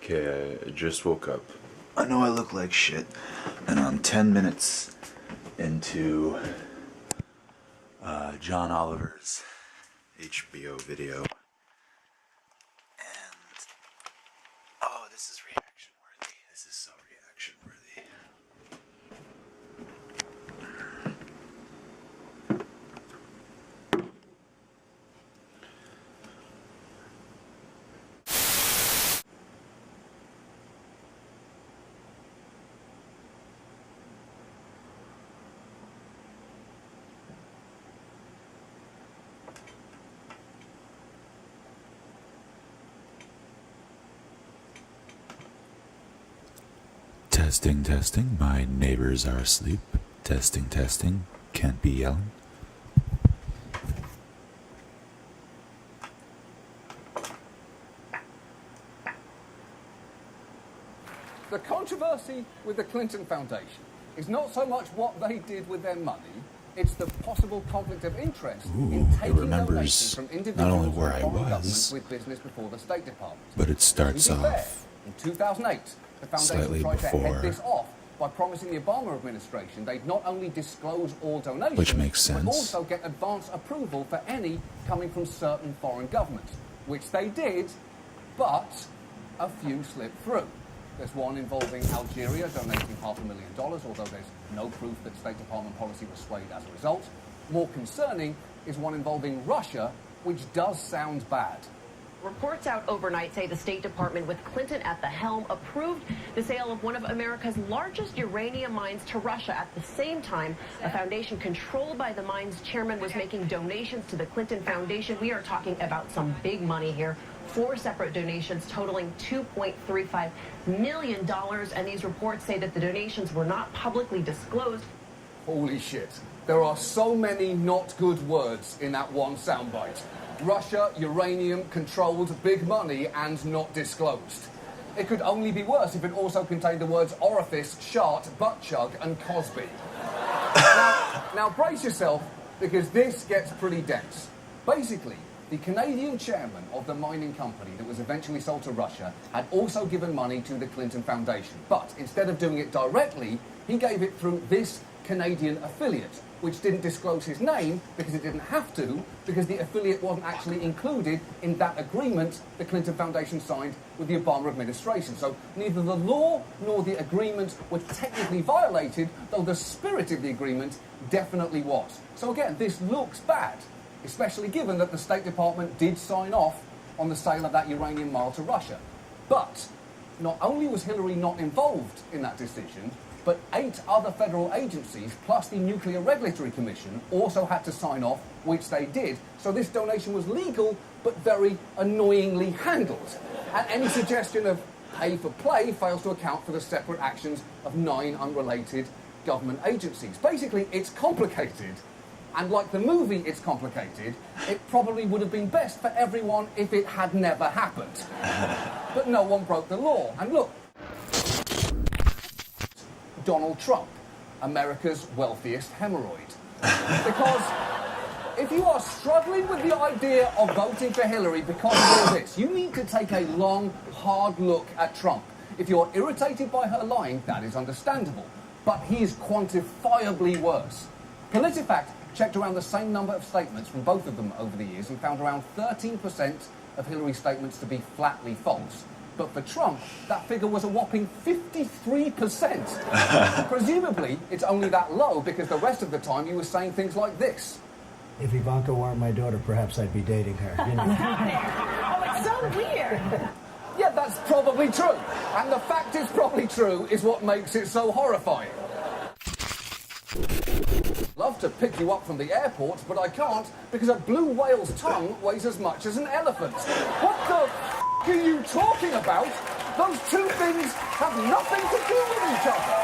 Okay, I just woke up. I know I look like shit, and I'm 10 minutes into John Oliver's HBO video. And, oh, this is reaction worthy. This is so reaction worthy. Testing, testing, my neighbors are asleep. Testing, testing, can't be yelling. The controversy with the Clinton Foundation is not so much what they did with their money, it's the possible conflict of interest in taking donations from individuals not only where or I foreign was, governments with business before the State Department. But it starts To be fair, off in 2008, the slightly foundation tried to before, head this off by promising the Obama administration they'd not only disclose all donations, which makes sense, but also get advance approval for any coming from certain foreign governments, which they did, but a few slipped through. There's one involving Algeria donating $500,000, although there's no proof that State Department policy was swayed as a result. More concerning is one involving Russia, which does sound bad. Reports out overnight say the State Department, with Clinton at the helm, approved the sale of one of America's largest uranium mines to Russia. At the same time, a foundation controlled by the mine's chairman was making donations to the Clinton Foundation. We are talking about some big money here. 4 separate donations totaling $2.35 million, and these reports say that the donations were not publicly disclosed. Holy shit. There are so many not good words in that one soundbite. Russia, uranium, controlled, big money, and not disclosed. It could only be worse if it also contained the words orifice, shart, butt chug, and Cosby. Now brace yourself, because this gets pretty dense. Basically, the Canadian chairman of the mining company that was eventually sold to Russia had also given money to the Clinton Foundation. But instead of doing it directly, he gave it through this Canadian affiliate, which didn't disclose his name because it didn't have to, because the affiliate wasn't actually included in that agreement the Clinton Foundation signed with the Obama administration. So neither the law nor the agreement were technically violated, though the spirit of the agreement definitely was. So again, this looks bad, especially given that the State Department did sign off on the sale of that uranium mine to Russia. But not only was Hillary not involved in that decision, but 8 other federal agencies, plus the Nuclear Regulatory Commission, also had to sign off, which they did. So this donation was legal, but very annoyingly handled. And any suggestion of pay for play fails to account for the separate actions of 9 unrelated government agencies. Basically, it's complicated. And like the movie It's Complicated, it probably would have been best for everyone if it had never happened. But no one broke the law. And look, Donald Trump, America's wealthiest hemorrhoid. Because if you are struggling with the idea of voting for Hillary because of all this, you need to take a long, hard look at Trump. If you're irritated by her lying, that is understandable. But he is quantifiably worse. PolitiFact checked around the same number of statements from both of them over the years and found around 13% of Hillary's statements to be flatly false. But for Trump, that figure was a whopping 53%. Presumably, it's only that low because the rest of the time he was saying things like this. If Ivanka weren't my daughter, perhaps I'd be dating her. You know. Oh, it's so weird. Yeah, that's probably true. And the fact it's probably true is what makes it so horrifying. Love to pick you up from the airport, but I can't because a blue whale's tongue weighs as much as an elephant. What the are you talking about? Those two things have nothing to do with each other.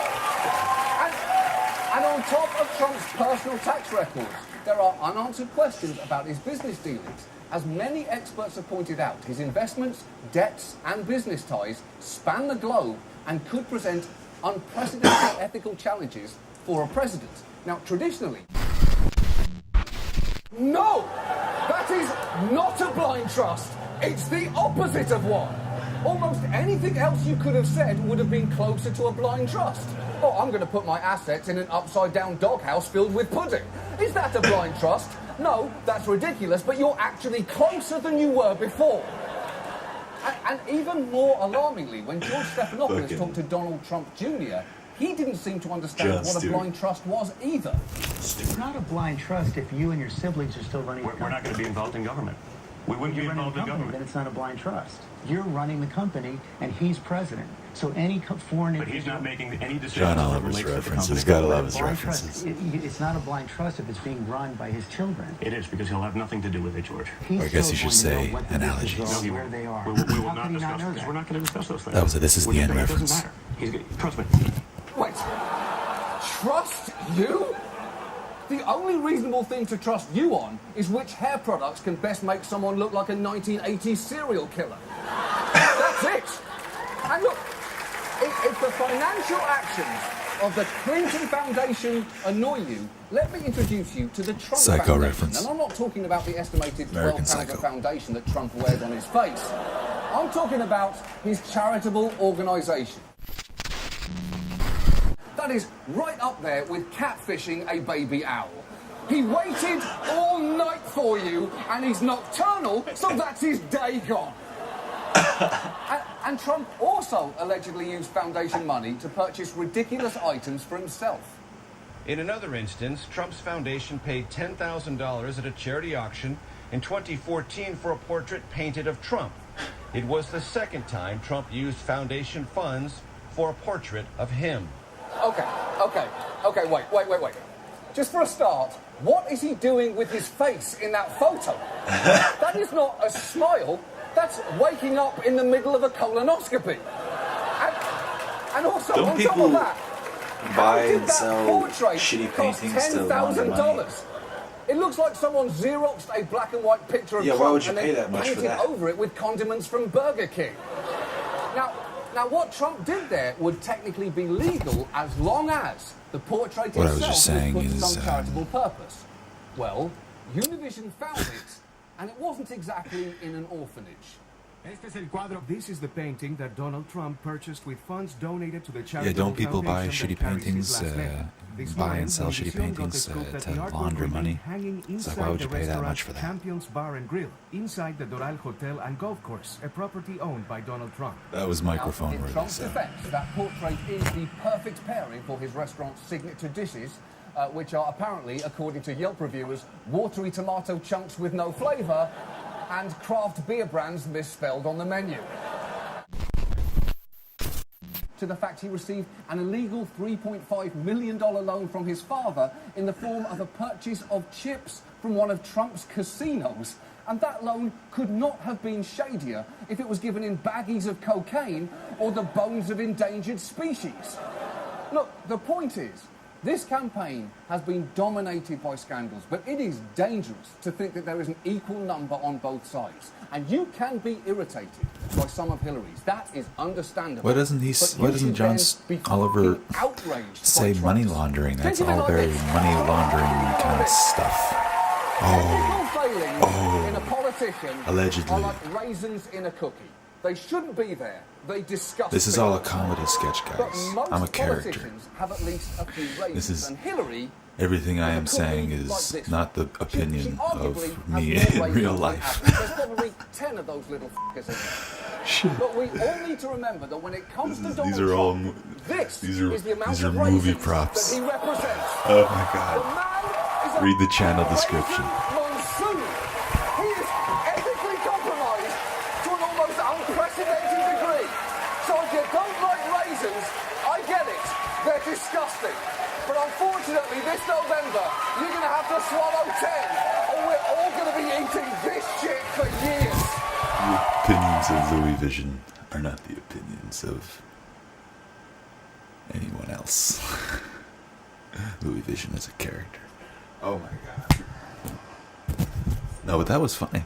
And on top of Trump's personal tax record, there are unanswered questions about his business dealings. As many experts have pointed out, his investments, debts, and business ties span the globe and could present unprecedented ethical challenges for a president. Now, traditionally... No! That is not a blind trust. It's the opposite of one. Almost anything else you could have said would have been closer to a blind trust. Oh, I'm going to put my assets in an upside-down doghouse filled with pudding. Is that a blind trust? No, that's ridiculous, but you're actually closer than you were before. And even more alarmingly, when George Stephanopoulos talked to Donald Trump Jr., he didn't seem to understand what a blind trust was either. It's not a blind trust if you and your siblings are still running. We're not going to be involved in government. We wouldn't be involved in government. Then it's not a blind trust. You're running the company, and he's president. So any foreign... But he's not making any decisions. John Oliver's references. Gotta love his references. It's not a blind trust if it's being run by his children. It is, because he'll have nothing to do with it, George. Or I guess you should say analogies. Where they are. We will not discuss this. We're not going to discuss those things. That was it. This is the end reference. It doesn't matter. Trust me. Wait. Trust you? The only reasonable thing to trust you on is which hair products can best make someone look like a 1980s serial killer. That's it. And look, if the financial actions of the Clinton Foundation annoy you, let me introduce you to the Trump Psycho Foundation. reference. And I'm not talking about the estimated American 12 pounds Psycho. of foundation that Trump wears on his face. I'm talking about his charitable organisation. That is right up there with catfishing a baby owl. He waited all night for you, and he's nocturnal, so that's his day gone. And Trump also allegedly used foundation money to purchase ridiculous items for himself. In another instance, Trump's foundation paid $10,000 at a charity auction in 2014 for a portrait painted of Trump. It was the second time Trump used foundation funds for a portrait of him. Okay, wait. Just for a start, what is he doing with his face in that photo? That is not a smile, that's waking up in the middle of a colonoscopy. And also, Don't on top people of that, buy how did and that sell portrait shitty cost paintings to launder money? $10,000? It looks like someone Xeroxed a black and white picture of Yeah, why Trump would you and pay then that much for painted that? over it with condiments from Burger King. Now, what Trump did there would technically be legal as long as the portrait What I was itself just saying was put to is, some charitable purpose. Well, Univision found it, and it wasn't exactly in an orphanage. This is the painting that Donald Trump purchased with funds donated to the charitable Yeah, don't people buy foundation shitty that carries his paintings, last name. This buy morning, and sell shitty Univision got the paintings scoop that to the artwork launder remained money? hanging It's like, inside why would the you pay that restaurant much for that? Champions Bar and Grill, inside the Doral Hotel and Golf Course, a property owned by Donald Trump. That was microphone Now, in worthy, Trump's so. defense, that portrait is the perfect pairing for his restaurant's signature dishes, which are apparently, according to Yelp reviewers, watery tomato chunks with no flavour and craft beer brands misspelled on the menu. To the fact he received an illegal $3.5 million loan from his father in the form of a purchase of chips from one of Trump's casinos. And that loan could not have been shadier if it was given in baggies of cocaine or the bones of endangered species. Look, the point is, this campaign has been dominated by scandals, but it is dangerous to think that there is an equal number on both sides. And you can be irritated by some of Hillary's. That is understandable. Why doesn't John Oliver say money laundering? That's all very money laundering kind of stuff. In a politician allegedly. are like raisins in a cookie. They shouldn't be there. They disgust This is me. all a comedy sketch, But guys. most I'm a character. politicians have at least a few raisins. This is and Hillary, everything I am cookie saying like is this not the she opinion arguably of has me more in raisins real than life. apples. There's probably 10 of those little f***ers in there. But we all need to remember that when it comes to Donald These are all Trump, this is the amount these are of movie raisins props. that he represents. Oh my The god. man is a Read the channel raisin description. monsoon. He is ethically compromised to an almost unprecedented degree. So if you don't like raisins, I get it. They're disgusting. But unfortunately, this November, you're going to have to swallow 10, or we're all going to be eating this shit for years. The opinions of Louis Vision are not the opinions of anyone else. Louis Vision is a character. Oh my god. No, but that was funny.